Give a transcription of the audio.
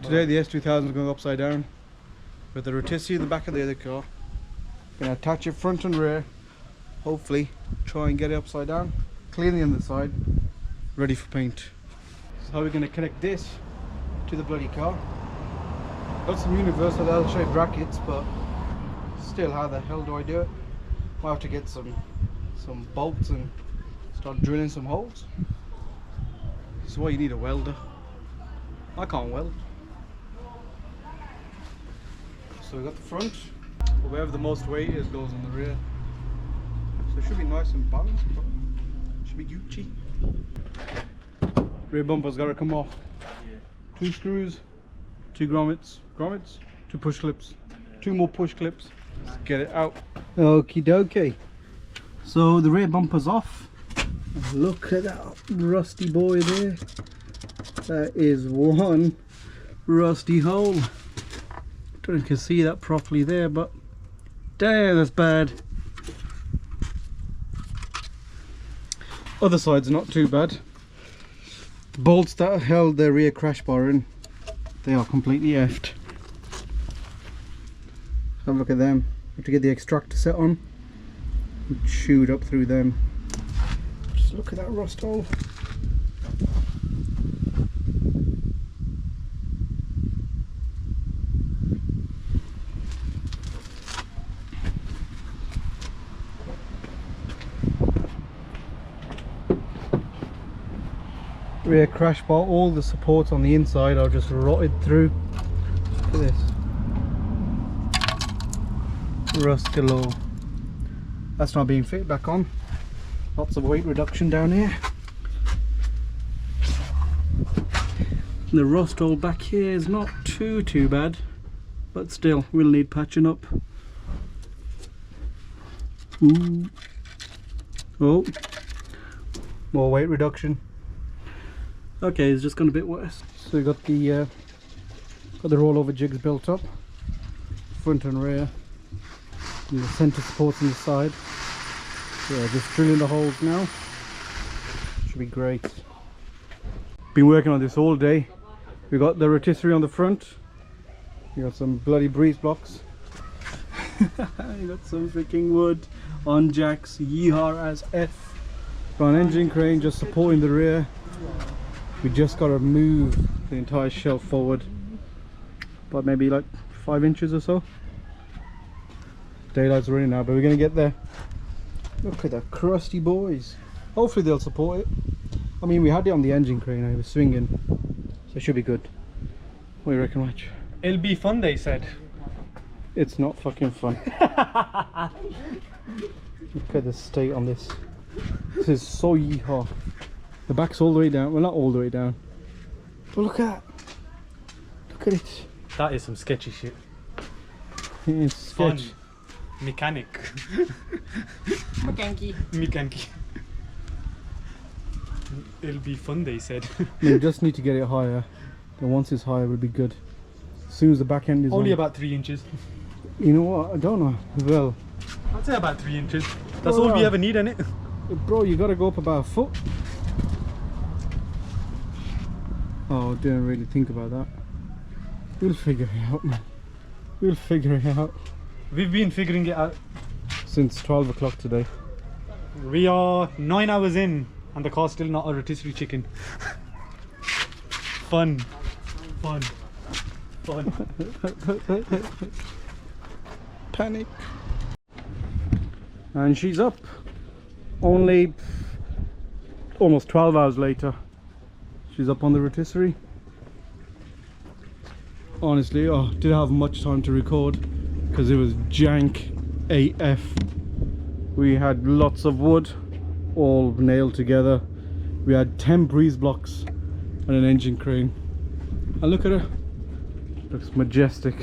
Today the S2000 is going upside down with the rotisserie in the back of the other car. Gonna attach it front and rear. Hopefully try and get it upside down. Clean the underside. Ready for paint. So how we're gonna connect this to the bloody car. Got some universal L-shaped brackets, but still, how the hell do I do it? I'll have to get some bolts and start drilling some holes. This is why you need a welder. I can't weld. So we got the front, but wherever the most weight is goes on the rear. So it should be nice and balanced, but it should be Gucci. Rear bumper's gotta come off. 2 screws, 2 grommets, 2 push clips, 2 more push clips. Let's get it out. Okie dokie. So the rear bumper's off. Look at that rusty boy there. That is one rusty hole. Don't know if you can see that properly there, but damn, that's bad. Other side's not too bad. The bolts that held the rear crash bar in, they are completely effed. Have a look at them. Have to get the extractor set on and chewed up through them. Just look at that rust hole. Rear crash bar, all the supports on the inside are just rotted through. Look at this. Rust galore. That's not being fit back on. Lots of weight reduction down here. The rust all back here is not too bad, but still will need patching up. Ooh. Oh, more weight reduction. Okay, it's just gone a bit worse. So we got the rollover jigs built up, front and rear, and the centre supports on the side. Yeah, just drilling the holes now. Should be great. Been working on this all day. We got the rotisserie on the front. We got some bloody breeze blocks. You got some freaking wood on jacks. Yeehaw as F. Got an engine crane just supporting the rear. We just got to move the entire shelf forward, but maybe like 5 inches or so. Daylight's running now, but we're gonna get there. Look at that crusty boys. Hopefully they'll support it. I mean, we had it on the engine crane and it was swinging, so it should be good. What do you reckon, Rich? It'll be fun, they said. It's not fucking fun. Look at the state on this. This is so yeehaw. The back's all the way down. Well, not all the way down. But look at that. Look at it. That is some sketchy shit. It's sketch. Fun. Mechanic. Mechanic. It'll be fun, they said. We just need to get it higher. And once it's higher, it'll be good. As soon as the back end is only on. about 3 inches. You know what? I don't know. Well, I'd say about 3 inches. That's all we ever need, innit? Bro, you gotta go up about a foot. Oh, didn't really think about that. We'll figure it out, man. We'll figure it out. We've been figuring it out since 12 o'clock today. We are 9 hours in and the car's still not a rotisserie chicken. Fun. Fun. Fun. Panic. And she's up. Only almost 12 hours later. She's up on the rotisserie. Honestly, I didn't have much time to record because it was jank AF. We had lots of wood all nailed together. We had 10 breeze blocks and an engine crane. And look at her. Looks majestic.